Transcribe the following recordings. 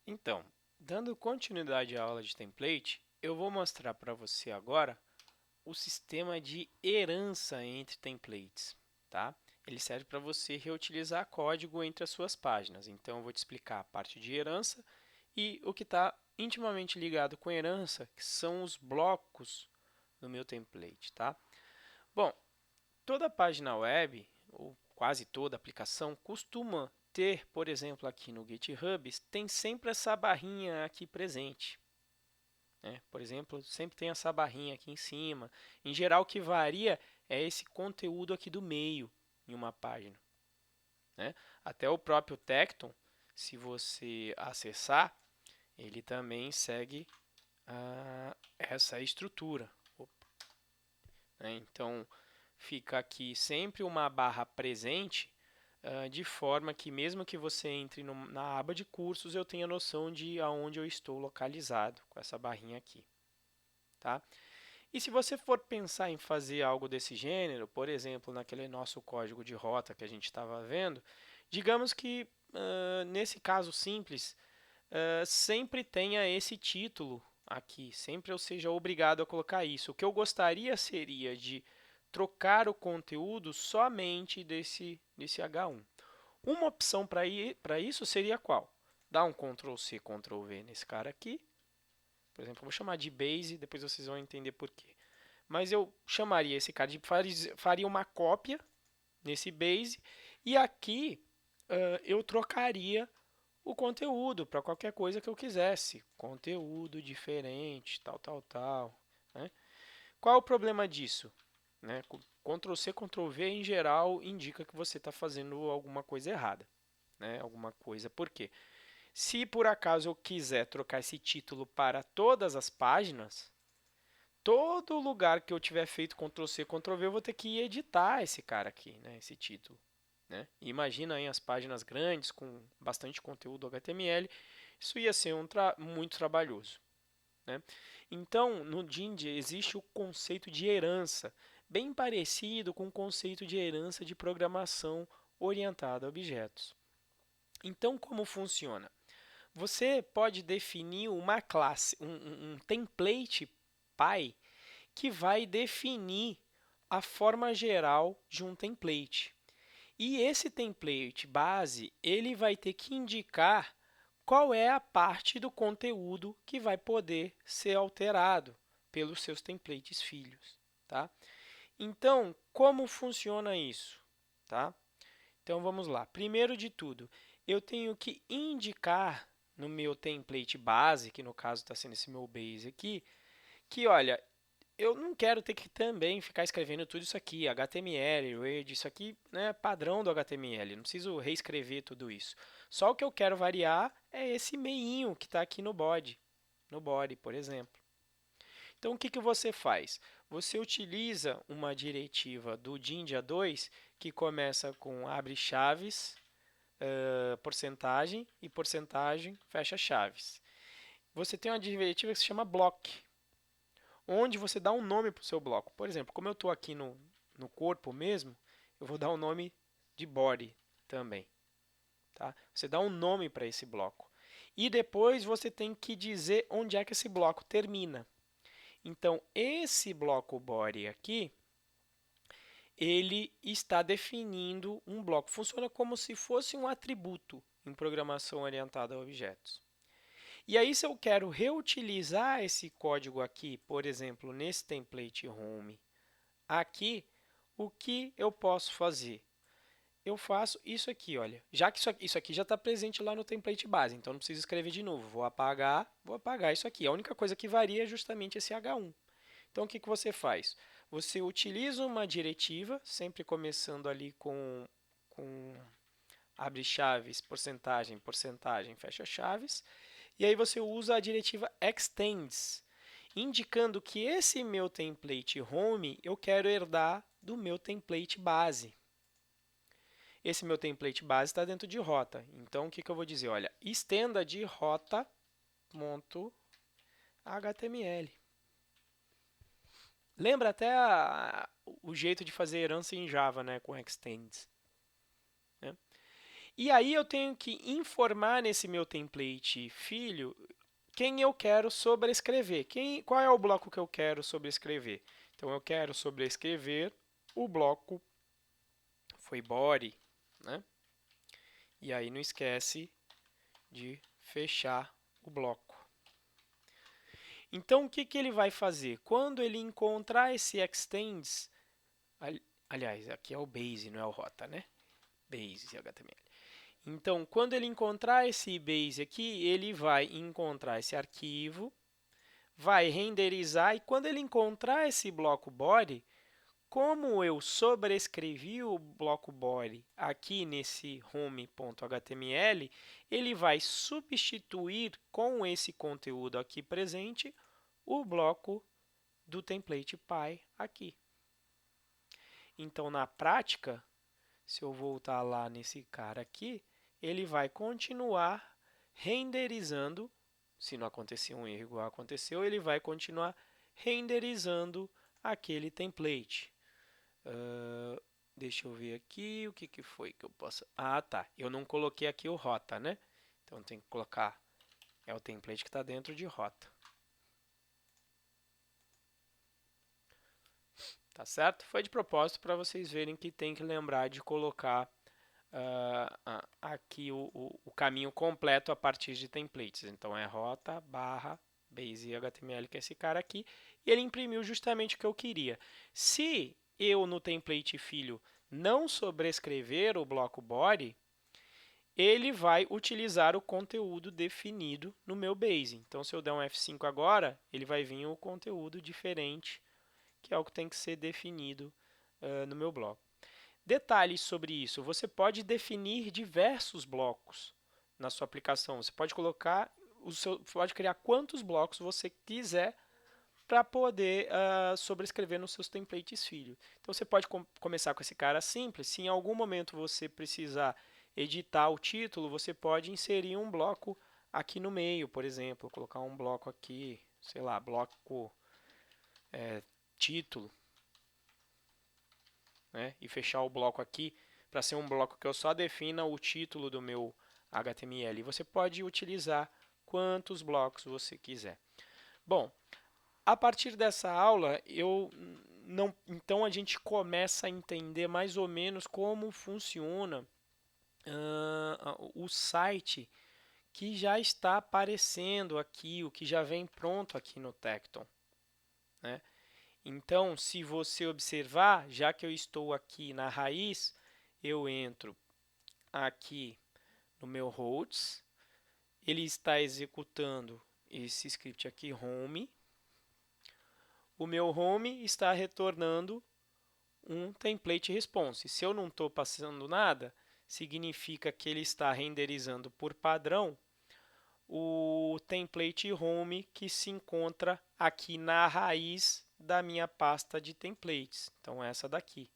Então, dando continuidade à aula de template, eu vou mostrar para você agora o sistema de herança entre templates, tá? Ele serve para você reutilizar código entre as suas páginas. Então, eu vou te explicar a parte de herança e o que está intimamente ligado com herança, que são os blocos do meu template, tá? Bom, toda página web, ou quase toda aplicação, costuma ter, por exemplo, aqui no GitHub, tem sempre essa barrinha aqui presente, né? Por exemplo, sempre tem essa barrinha aqui em cima. Em geral, o que varia é esse conteúdo aqui do meio em uma página, né? Até o próprio Tecton, se você acessar, ele também segue essa estrutura. Opa, né? Então, fica aqui sempre uma barra presente, de forma que mesmo que você entre na aba de cursos, eu tenha noção de aonde eu estou localizado com essa barrinha aqui, tá? E se você for pensar em fazer algo desse gênero, por exemplo, naquele nosso código de rota que a gente estava vendo, digamos que nesse caso simples, sempre tenha esse título aqui, sempre eu seja obrigado a colocar isso. O que eu gostaria seria de trocar o conteúdo somente desse H1. Uma opção para isso seria qual? Dar um Ctrl C, Ctrl V nesse cara aqui. Por exemplo, eu vou chamar de base, depois vocês vão entender por quê. Mas eu chamaria esse cara de faria uma cópia nesse base e aqui eu trocaria o conteúdo para qualquer coisa que eu quisesse. Conteúdo diferente, tal, tal, tal. Né? Qual é o problema disso? Né? Ctrl C, Ctrl V em geral indica que você está fazendo alguma coisa errada. Né? Alguma coisa. Por quê? Se por acaso eu quiser trocar esse título para todas as páginas, todo lugar que eu tiver feito Ctrl C, Ctrl V, eu vou ter que editar esse cara aqui, né? Esse título. Né? E imagina aí as páginas grandes com bastante conteúdo HTML, isso ia ser muito trabalhoso. Né? Então, no Jinja existe o conceito de herança, bem parecido com o conceito de herança de programação orientada a objetos. Então, como funciona? Você pode definir uma classe, um template Py que vai definir a forma geral de um template. E esse template base, ele vai ter que indicar qual é a parte do conteúdo que vai poder ser alterado pelos seus templates filhos, tá? Então, como funciona isso, tá? Então vamos lá. Primeiro de tudo, eu tenho que indicar no meu template base, que no caso está sendo esse meu base aqui, que olha, eu não quero ter que também ficar escrevendo tudo isso aqui, HTML, Word, isso aqui né, é padrão do HTML, não preciso reescrever tudo isso. Só o que eu quero variar é esse meinho que está aqui no body, por exemplo. Então o que, que você faz? Você utiliza uma diretiva do Jinja 2 que começa com abre chaves, porcentagem e porcentagem fecha chaves. Você tem uma diretiva que se chama block, onde você dá um nome para o seu bloco. Por exemplo, como eu estou aqui no corpo mesmo, eu vou dar um nome de body também. Tá? Você dá um nome para esse bloco. E depois você tem que dizer onde é que esse bloco termina. Então, esse bloco body aqui, ele está definindo um bloco. Funciona como se fosse um atributo em programação orientada a objetos. E aí, se eu quero reutilizar esse código aqui, por exemplo, nesse template home, aqui, o que eu posso fazer? Eu faço isso aqui, olha. Já que isso aqui já está presente lá no template base, então não preciso escrever de novo. Vou apagar isso aqui. A única coisa que varia é justamente esse H1. Então, o que, que você faz? Você utiliza uma diretiva, sempre começando ali com abre chaves, porcentagem, porcentagem, fecha chaves. E aí você usa a diretiva extends, indicando que esse meu template home eu quero herdar do meu template base. Esse meu template base está dentro de rota. Então, o que, que eu vou dizer? Olha, estenda de rota.html. Lembra até o jeito de fazer herança em Java, né, com extends. Né? E aí eu tenho que informar nesse meu template filho quem eu quero sobrescrever. Qual é o bloco que eu quero sobrescrever? Então eu quero sobrescrever o bloco foi body, né? E aí não esquece de fechar o bloco. Então o que ele vai fazer? Quando ele encontrar esse extends, aliás, aqui é o base, não é o rota, né? Base HTML. Então, quando ele encontrar esse base aqui, ele vai encontrar esse arquivo, vai renderizar e quando ele encontrar esse bloco body, como eu sobrescrevi o bloco body aqui nesse home.html, ele vai substituir com esse conteúdo aqui presente o bloco do template py aqui. Então, na prática, se eu voltar lá nesse cara aqui, ele vai continuar renderizando, se não acontecer um erro igual aconteceu, ele vai continuar renderizando aquele template. Deixa eu ver aqui o que foi que eu posso... Ah, tá. Eu não coloquei aqui o rota, né? Então tem que colocar... É o template que está dentro de rota. Tá certo? Foi de propósito para vocês verem que tem que lembrar de colocar aqui o caminho completo a partir de templates. Então é rota barra base HTML, que é esse cara aqui, e ele imprimiu justamente o que eu queria. Se eu no template filho não sobrescrever o bloco body, ele vai utilizar o conteúdo definido no meu base. Então se eu der um F5 agora, ele vai vir o conteúdo diferente, que é o que tem que ser definido no meu bloco. Detalhes sobre isso: você pode definir diversos blocos na sua aplicação. Você pode colocar pode criar quantos blocos você quiser para poder sobrescrever nos seus templates filho. Então você pode começar com esse cara simples. Se em algum momento você precisar editar o título, você pode inserir um bloco aqui no meio, por exemplo, colocar um bloco aqui, sei lá, bloco título, né? E fechar o bloco aqui para ser um bloco que eu só defina o título do meu HTML. Você pode utilizar quantos blocos você quiser. Bom, a partir dessa aula, então a gente começa a entender mais ou menos como funciona o site que já está aparecendo aqui, o que já vem pronto aqui no Tecton, né? Então, se você observar, já que eu estou aqui na raiz, eu entro aqui no meu routes, ele está executando esse script aqui, home. O meu home está retornando um template response. Se eu não estou passando nada, significa que ele está renderizando por padrão o template home que se encontra aqui na raiz da minha pasta de templates. Então, essa daqui.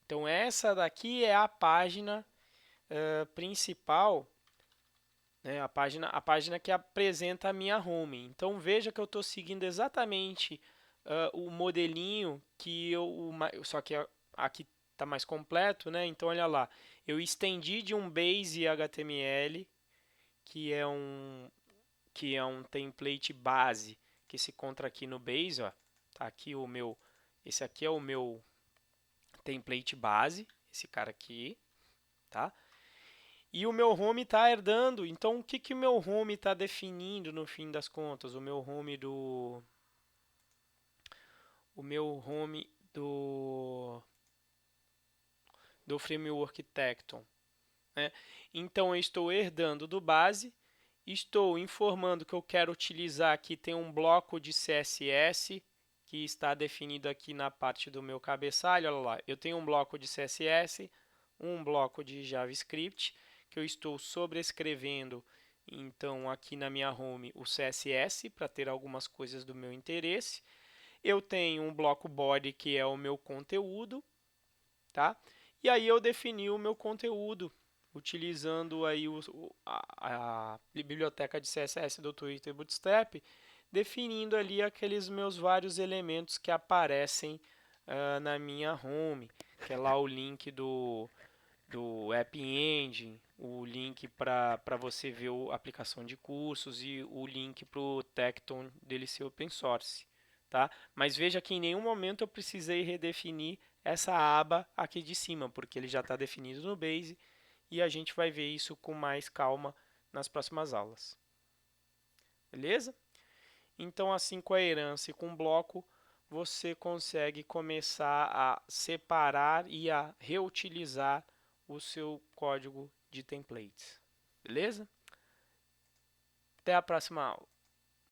Então, essa daqui é a página principal, né, a página que apresenta a minha home. Então, veja que eu estou seguindo exatamente o modelinho que só que aqui está mais completo, né? Então, olha lá, eu estendi de um base HTML, que é um template base que se encontra aqui no base, ó. Tá aqui esse aqui é o meu template base, esse cara aqui, tá? E o meu home está herdando. Então, o que o meu home está definindo no fim das contas? O meu home do framework Tecton, né? Então, eu estou herdando do base, estou informando que eu quero utilizar aqui, tem um bloco de CSS que está definido aqui na parte do meu cabeçalho. Olha lá, eu tenho um bloco de CSS, um bloco de JavaScript, que eu estou sobrescrevendo, então, aqui na minha home, o CSS, para ter algumas coisas do meu interesse. Eu tenho um bloco body, que é o meu conteúdo, tá? E aí eu defini o meu conteúdo, utilizando aí a biblioteca de CSS do Twitter Bootstrap, definindo ali aqueles meus vários elementos que aparecem na minha home, que é lá o link do do App Engine, o link para você ver a aplicação de cursos e o link para o Tekton dele ser open source. Tá? Mas veja que em nenhum momento eu precisei redefinir essa aba aqui de cima, porque ele já está definido no Base e a gente vai ver isso com mais calma nas próximas aulas. Beleza? Então, assim com a herança e com o bloco, você consegue começar a separar e a reutilizar o seu código de templates. Beleza? Até a próxima aula.